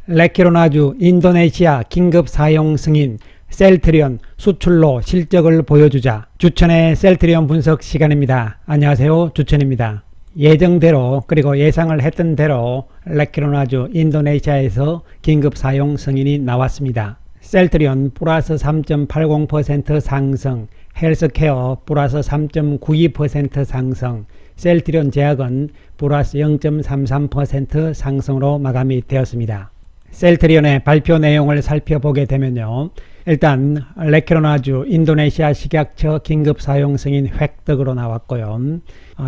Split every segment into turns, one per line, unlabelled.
레키로나주 인도네시아 긴급 사용 승인, 셀트리온 수출로 실적을 보여주자. 주천의 셀트리온 분석 시간입니다. 안녕하세요, 주천입니다. 예정대로 그리고 예상을 했던 대로 레키로나주 인도네시아에서 긴급 사용 승인이 나왔습니다. 셀트리온 플러스 3.80% 상승, 헬스케어 플러스 3.92% 상승, 셀트리온 제약은 플러스 0.33% 상승으로 마감이 되었습니다. 셀트리온의 발표 내용을 살펴보게 되면요, 일단 레키로나주 인도네시아 식약처 긴급 사용 승인 획득으로 나왔고요.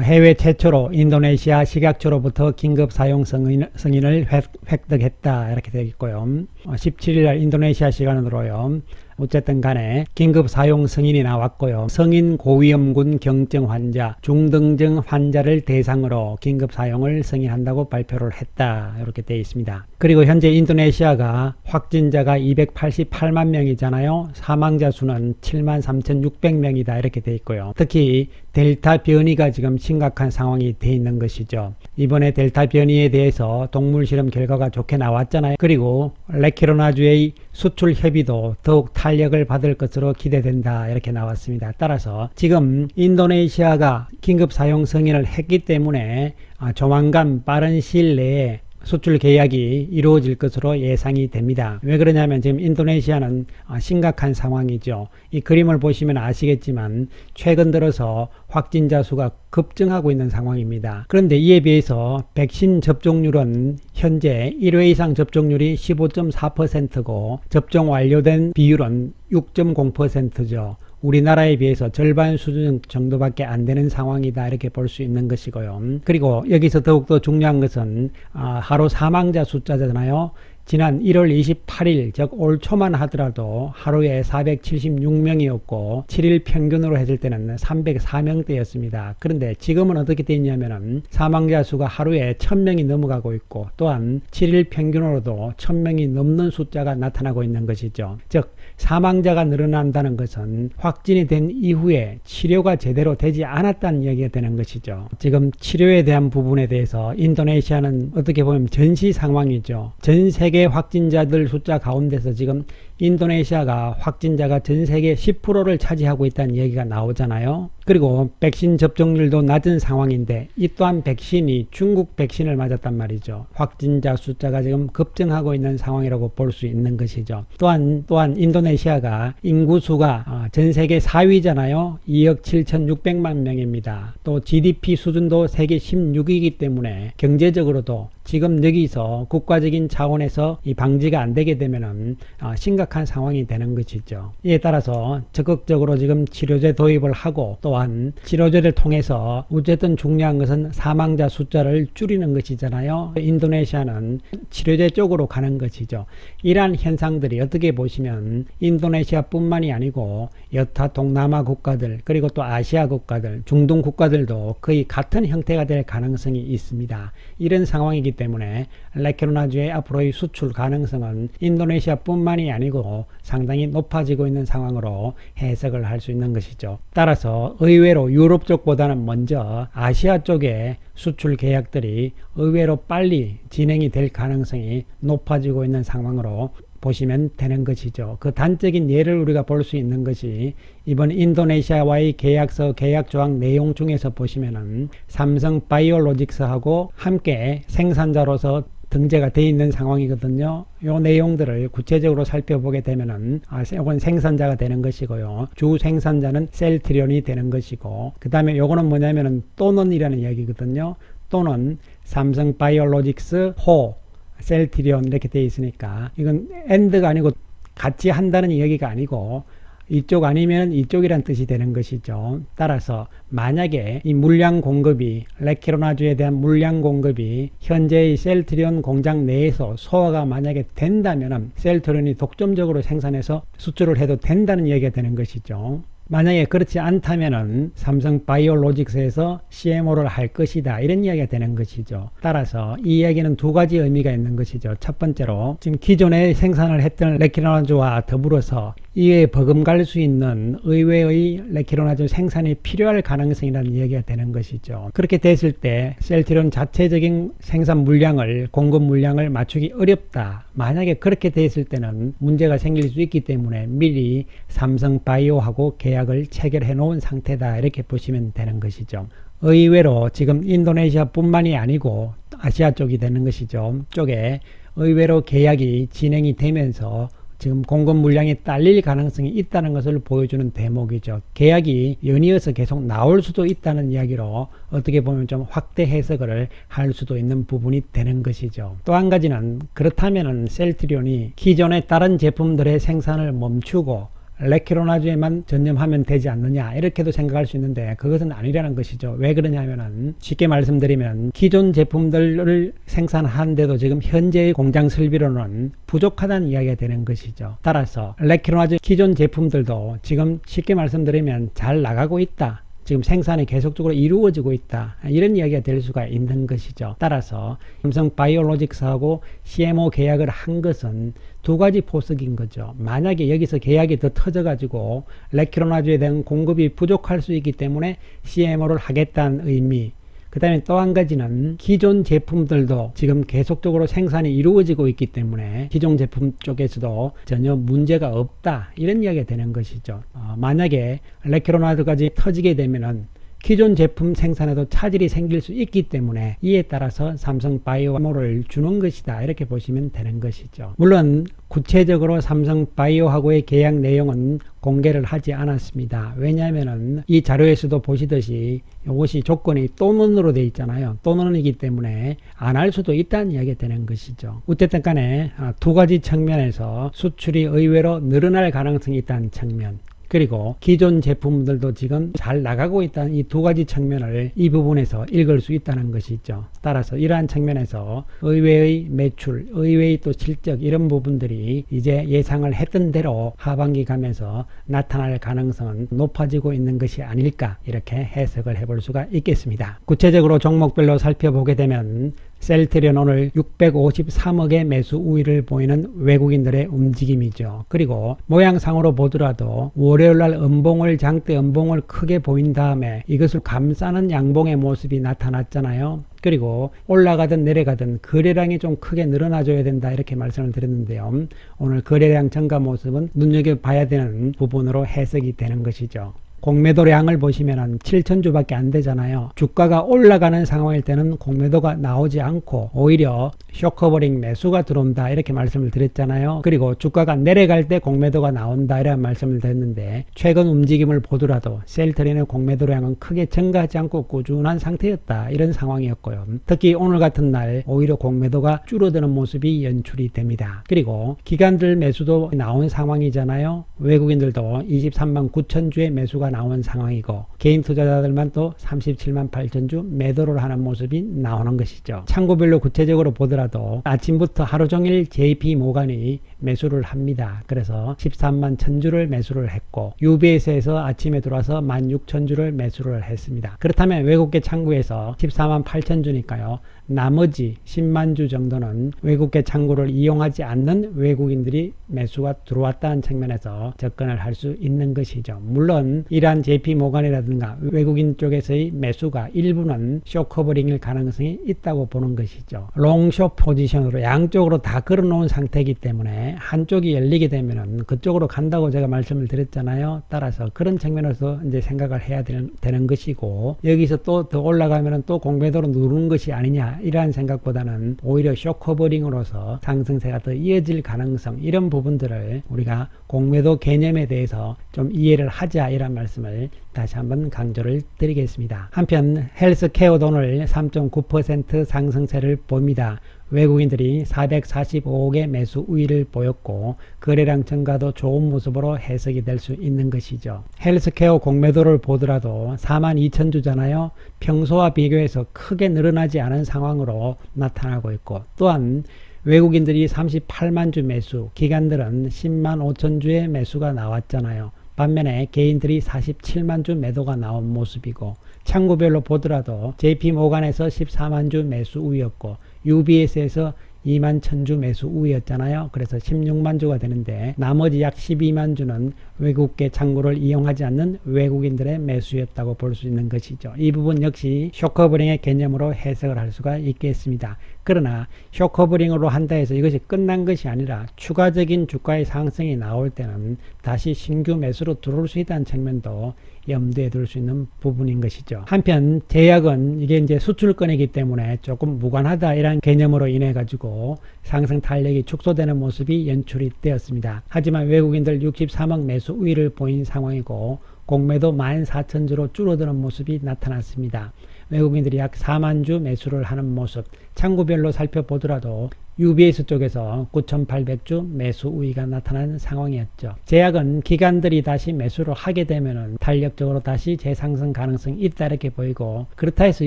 해외 최초로 인도네시아 식약처로부터 긴급 사용 승인을 획득했다, 이렇게 되어 있고요. 17일 인도네시아 시간으로요, 어쨌든 간에 긴급 사용 승인이 나왔고요. 성인 고위험군 경증 환자, 중등증 환자를 대상으로 긴급 사용을 승인한다고 발표를 했다, 이렇게 되어 있습니다. 그리고 현재 인도네시아가 확진자가 288만 명이잖아요. 사망자 수는 73,600명이다, 이렇게 되어 있고요. 특히 델타 변이가 지금 심각한 상황이 되어 있는 것이죠. 이번에 델타 변이에 대해서 동물 실험 결과가 좋게 나왔잖아요. 그리고 레키로나주의 수출 협의도 더욱 탄력을 받을 것으로 기대된다, 이렇게 나왔습니다. 따라서 지금 인도네시아가 긴급 사용 승인을 했기 때문에 조만간 빠른 시일 내에 수출 계약이 이루어질 것으로 예상이 됩니다. 왜 그러냐면 지금 인도네시아는 심각한 상황이죠. 이 그림을 보시면 아시겠지만 최근 들어서 확진자 수가 급증하고 있는 상황입니다. 그런데 이에 비해서 백신 접종률은 현재 1회 이상 접종률이 15.4%고 접종 완료된 비율은 6.0%죠. 우리나라에 비해서 절반 수준 정도밖에 안 되는 상황이다, 이렇게 볼 수 있는 것이고요. 그리고 여기서 더욱더 중요한 것은 하루 사망자 숫자잖아요. 지난 1월 28일, 즉 올 초만 하더라도 하루에 476명이었고 7일 평균으로 했을 때는 304명대였습니다. 그런데 지금은 어떻게 되어 있냐면 사망자 수가 하루에 1000명이 넘어가고 있고 또한 7일 평균으로도 1000명이 넘는 숫자가 나타나고 있는 것이죠. 즉 사망자가 늘어난다는 것은 확진이 된 이후에 치료가 제대로 되지 않았다는 얘기가 되는 것이죠. 지금 치료에 대한 부분에 대해서 인도네시아는 어떻게 보면 전시 상황이죠. 전 세계 확진자들 숫자 가운데서 지금 인도네시아가 확진자가 전 세계 10%를 차지하고 있다는 얘기가 나오잖아요. 그리고 백신 접종률도 낮은 상황인데 이 또한 백신이 중국 백신을 맞았단 말이죠. 확진자 숫자가 지금 급증하고 있는 상황이라고 볼 수 있는 것이죠. 또한 인도네시아가 인구수가 전 세계 4위잖아요. 2억 7,600만 명입니다. 또 GDP 수준도 세계 16위이기 때문에 경제적으로도 지금 여기서 국가적인 차원에서 이 방지가 안 되게 되면은 심각한 상황이 되는 것이죠. 이에 따라서 적극적으로 지금 치료제 도입을 하고 또한 치료제를 통해서 어쨌든 중요한 것은 사망자 숫자를 줄이는 것이잖아요. 인도네시아는 치료제 쪽으로 가는 것이죠. 이러한 현상들이 어떻게 보시면 인도네시아뿐만이 아니고 여타 동남아 국가들 그리고 또 아시아 국가들, 중동 국가들도 거의 같은 형태가 될 가능성이 있습니다. 이런 상황이기 때문에 레키로나주의 앞으로의 수출 가능성은 인도네시아뿐만이 아니고 상당히 높아지고 있는 상황으로 해석을 할 수 있는 것이죠. 따라서 의외로 유럽 쪽보다는 먼저 아시아 쪽에 수출 계약들이 의외로 빨리 진행이 될 가능성이 높아지고 있는 상황으로 보시면 되는 것이죠. 그 단적인 예를 우리가 볼 수 있는 것이 이번 인도네시아와의 계약서 계약 조항 내용 중에서 보시면은 삼성 바이오로직스하고 함께 생산자로서 등재가 되어 있는 상황이거든요. 요 내용들을 구체적으로 살펴보게 되면은 이건 생산자가 되는 것이고요. 주 생산자는 셀트리온이 되는 것이고, 그 다음에 요거는 뭐냐면은 또는이라는 얘기거든요. 또는 삼성 바이오로직스 호 셀트리온 이렇게 되어 있으니까 이건 엔드가 아니고 같이 한다는 얘기가 아니고 이쪽 아니면 이쪽이란 뜻이 되는 것이죠. 따라서 만약에 이 물량 공급이 레키로나주에 대한 물량 공급이 현재의 셀트리온 공장 내에서 소화가 만약에 된다면 셀트리온이 독점적으로 생산해서 수출을 해도 된다는 얘기가 되는 것이죠. 만약에 그렇지 않다면은 삼성 바이오로직스에서 CMO를 할 것이다, 이런 이야기가 되는 것이죠. 따라서 이 이야기는 두 가지 의미가 있는 것이죠. 첫 번째로 지금 기존에 생산을 했던 레키로나주와 더불어서 이에 버금갈 수 있는 의외의 레키로나즈 생산이 필요할 가능성이라는 이야기가 되는 것이죠. 그렇게 됐을 때 셀트리온 자체적인 생산 물량을, 공급 물량을 맞추기 어렵다. 만약에 그렇게 됐을 때는 문제가 생길 수 있기 때문에 미리 삼성바이오하고 계약을 체결해 놓은 상태다. 이렇게 보시면 되는 것이죠. 의외로 지금 인도네시아 뿐만이 아니고 아시아 쪽이 되는 것이죠. 쪽에 의외로 계약이 진행이 되면서 지금 공급 물량이 딸릴 가능성이 있다는 것을 보여주는 대목이죠. 계약이 연이어서 계속 나올 수도 있다는 이야기로 어떻게 보면 좀 확대 해석을 할 수도 있는 부분이 되는 것이죠. 또 한 가지는 그렇다면은 셀트리온이 기존의 다른 제품들의 생산을 멈추고 레키로나즈에만 전념하면 되지 않느냐 이렇게도 생각할 수 있는데 그것은 아니라는 것이죠. 왜 그러냐면은 쉽게 말씀드리면 기존 제품들을 생산하는데도 지금 현재의 공장 설비로는 부족하다는 이야기가 되는 것이죠. 따라서 레키로나즈 기존 제품들도 지금 쉽게 말씀드리면 잘 나가고 있다. 지금 생산이 계속적으로 이루어지고 있다. 이런 이야기가 될 수가 있는 것이죠. 따라서 삼성 바이오로직스하고 CMO 계약을 한 것은 두 가지 포석인 거죠. 만약에 여기서 계약이 더 터져가지고 레키로나즈에 대한 공급이 부족할 수 있기 때문에 CMO를 하겠다는 의미. 그 다음에 또 한 가지는 기존 제품들도 지금 계속적으로 생산이 이루어지고 있기 때문에 기존 제품 쪽에서도 전혀 문제가 없다. 이런 이야기가 되는 것이죠. 만약에 레키로나즈까지 터지게 되면은 기존 제품 생산에도 차질이 생길 수 있기 때문에 이에 따라서 삼성 바이오모를 주는 것이다. 이렇게 보시면 되는 것이죠. 물론 구체적으로 삼성 바이오하고의 계약 내용은 공개를 하지 않았습니다. 왜냐하면 이 자료에서도 보시듯이 이것이 조건이 또는으로 되어 있잖아요. 또는이기 때문에 안 할 수도 있다는 이야기가 되는 것이죠. 어쨌든 간에 두 가지 측면에서 수출이 의외로 늘어날 가능성이 있다는 측면, 그리고 기존 제품들도 지금 잘 나가고 있다는 이 두 가지 측면을 이 부분에서 읽을 수 있다는 것이죠. 따라서 이러한 측면에서 의외의 매출, 의외의 또 실적 이런 부분들이 이제 예상을 했던 대로 하반기 가면서 나타날 가능성은 높아지고 있는 것이 아닐까 이렇게 해석을 해볼 수가 있겠습니다. 구체적으로 종목별로 살펴보게 되면 셀트리온 오늘 653억의 매수 우위를 보이는 외국인들의 움직임이죠. 그리고 모양상으로 보더라도 월요일날 음봉을 장대 음봉을 크게 보인 다음에 이것을 감싸는 양봉의 모습이 나타났잖아요. 그리고 올라가든 내려가든 거래량이 좀 크게 늘어나줘야 된다 이렇게 말씀을 드렸는데요. 오늘 거래량 증가 모습은 눈여겨봐야 되는 부분으로 해석이 되는 것이죠. 공매도량을 보시면 7,000주밖에 안 되잖아요. 주가가 올라가는 상황일 때는 공매도가 나오지 않고 오히려 쇼커버링 매수가 들어온다 이렇게 말씀을 드렸잖아요. 그리고 주가가 내려갈 때 공매도가 나온다 이런 말씀을 드렸는데 최근 움직임을 보더라도 셀트리온의 공매도량은 크게 증가하지 않고 꾸준한 상태였다 이런 상황이었고요. 특히 오늘 같은 날 오히려 공매도가 줄어드는 모습이 연출이 됩니다. 그리고 기관들 매수도 나온 상황이잖아요. 외국인들도 23만 9천 주의 매수가 나온 상황이고 개인 투자자들만 또 37만 8천 주 매도를 하는 모습이 나오는 것이죠. 창구별로 구체적으로 보더라도 아침부터 하루 종일 JP 모간이 매수를 합니다. 그래서 13만 1000주를 매수를 했고 UBS에서 아침에 들어와서 16,000주를 매수를 했습니다. 그렇다면 외국계 창구에서 14만 8천 주니까요. 나머지 10만 주 정도는 외국계 창구를 이용하지 않는 외국인들이 매수가 들어왔다는 측면에서 접근을 할 수 있는 것이죠. 물론 이러한 JP모간이라든가 외국인 쪽에서의 매수가 일부는 쇼커버링일 가능성이 있다고 보는 것이죠. 롱숏 포지션으로 양쪽으로 다 걸어놓은 상태이기 때문에 한쪽이 열리게 되면 그쪽으로 간다고 제가 말씀을 드렸잖아요. 따라서 그런 측면에서 이제 생각을 해야 되는 것이고 여기서 또 더 올라가면 또 공매도로 누르는 것이 아니냐 이러한 생각보다는 오히려 쇼커버링으로서 상승세가 더 이어질 가능성 이런 부분들을 우리가 공매도 개념에 대해서 좀 이해를 하자 이런 말씀을 다시 한번 강조를 드리겠습니다. 한편 헬스케어도 오늘 3.9% 상승세를 봅니다. 외국인들이 445억의 매수 우위를 보였고 거래량 증가도 좋은 모습으로 해석이 될 수 있는 것이죠. 헬스케어 공매도를 보더라도 42,000주잖아요. 평소와 비교해서 크게 늘어나지 않은 상황으로 나타나고 있고 또한 외국인들이 38만 주 매수, 기관들은 10만 5천 주의 매수가 나왔잖아요. 반면에 개인들이 47만 주 매도가 나온 모습이고 창구별로 보더라도 JP모간에서 14만 주 매수 우위였고 UBS에서 2만 1000주 매수 우위였잖아요. 그래서 16만 주가 되는데 나머지 약 12만 주는 외국계 창구를 이용하지 않는 외국인들의 매수였다고 볼 수 있는 것이죠. 이 부분 역시 쇼커버링의 개념으로 해석을 할 수가 있겠습니다. 그러나 쇼커버링으로 한다 해서 이것이 끝난 것이 아니라 추가적인 주가의 상승이 나올 때는 다시 신규 매수로 들어올 수 있다는 측면도 염두에 둘 수 있는 부분인 것이죠. 한편 제약은 이게 이제 수출권이기 때문에 조금 무관하다 이런 개념으로 인해 가지고 상승 탄력이 축소되는 모습이 연출이 되었습니다. 하지만 외국인들 63억 매수 우위를 보인 상황이고 공매도 14,000주로 줄어드는 모습이 나타났습니다. 외국인들이 약 4만 주 매수를 하는 모습, 창구별로 살펴보더라도 UBS 쪽에서 9,800주 매수 우위가 나타난 상황이었죠. 제약은 기관들이 다시 매수를 하게 되면 탄력적으로 다시 재상승 가능성이 있다 이렇게 보이고, 그렇다 해서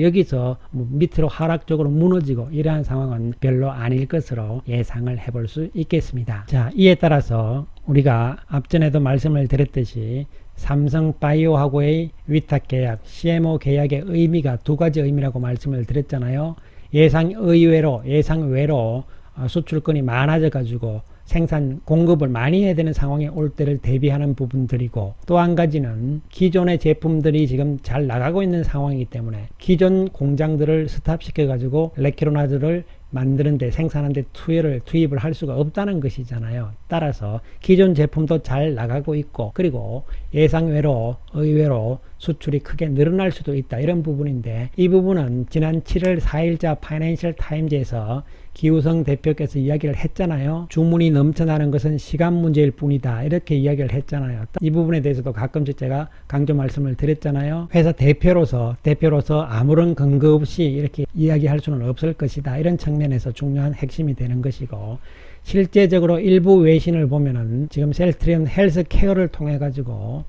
여기서 밑으로 하락적으로 무너지고 이러한 상황은 별로 아닐 것으로 예상을 해볼 수 있겠습니다. 자, 이에 따라서 우리가 앞전에도 말씀을 드렸듯이 삼성바이오하고의 위탁 계약, CMO 계약의 의미가 두 가지 의미라고 말씀을 드렸잖아요. 예상 외로 수출권이 많아져 가지고 생산 공급을 많이 해야 되는 상황에 올 때를 대비하는 부분들이고, 또 한 가지는 기존의 제품들이 지금 잘 나가고 있는 상황이기 때문에 기존 공장들을 스탑시켜 가지고 레키로나즈를 만드는데 생산하는데 투입을 할 수가 없다는 것이잖아요. 따라서 기존 제품도 잘 나가고 있고, 그리고 예상외로 의외로 수출이 크게 늘어날 수도 있다 이런 부분인데, 이 부분은 지난 7월 4일자 파이낸셜 타임즈에서 기우성 대표께서 이야기를 했잖아요. 주문이 넘쳐나는 것은 시간 문제일 뿐이다 이렇게 이야기를 했잖아요. 이 부분에 대해서도 가끔씩 제가 강조 말씀을 드렸잖아요. 회사 대표로서 아무런 근거 없이 이렇게 이야기할 수는 없을 것이다 이런 측면에서 중요한 핵심이 되는 것이고, 실제적으로 일부 외신을 보면은 지금 셀트리온 헬스케어를 통해 가지고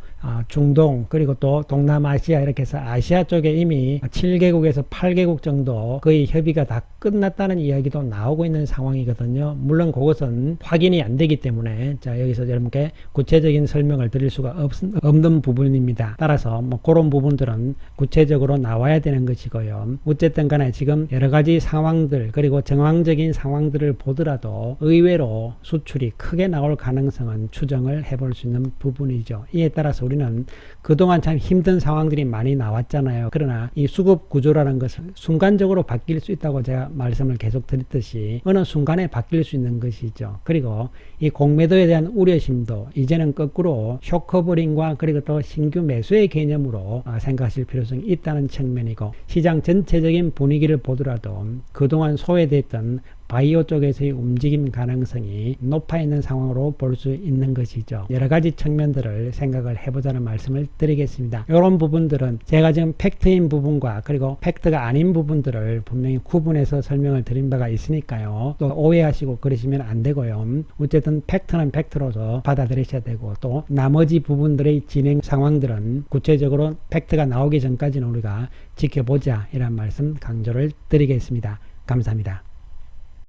중동 그리고 또 동남아시아 이렇게 해서 아시아 쪽에 이미 7개국에서 8개국 정도 거의 협의가 다 끝났다는 이야기도 나오고 있는 상황이거든요. 물론 그것은 확인이 안 되기 때문에 여기서 여러분께 구체적인 설명을 드릴 수가 없는 부분입니다. 따라서 그런 부분들은 구체적으로 나와야 되는 것이고요. 어쨌든 간에 지금 여러 가지 상황들 그리고 정황적인 상황들을 보더라도 의외로 수출이 크게 나올 가능성은 추정을 해볼 수 있는 부분이죠. 이에 따라서 우리는 그동안 참 힘든 상황들이 많이 나왔잖아요. 그러나 이 수급 구조라는 것은 순간적으로 바뀔 수 있다고 제가 말씀을 계속 드렸듯이 어느 순간에 바뀔 수 있는 것이죠. 그리고 이 공매도에 대한 우려심도 이제는 거꾸로 쇼커버링과 그리고 또 신규 매수의 개념으로 생각하실 필요성이 있다는 측면이고, 시장 전체적인 분위기를 보더라도 그동안 소외됐던 바이오 쪽에서의 움직임 가능성이 높아 있는 상황으로 볼 수 있는 것이죠. 여러 가지 측면들을 생각을 해보자는 말씀을 드리겠습니다. 이런 부분들은 제가 지금 팩트인 부분과 그리고 팩트가 아닌 부분들을 분명히 구분해서 설명을 드린 바가 있으니까요. 또 오해하시고 그러시면 안 되고요. 어쨌든 팩트는 팩트로서 받아들이셔야 되고, 또 나머지 부분들의 진행 상황들은 구체적으로 팩트가 나오기 전까지는 우리가 지켜보자 이런 말씀 강조를 드리겠습니다. 감사합니다.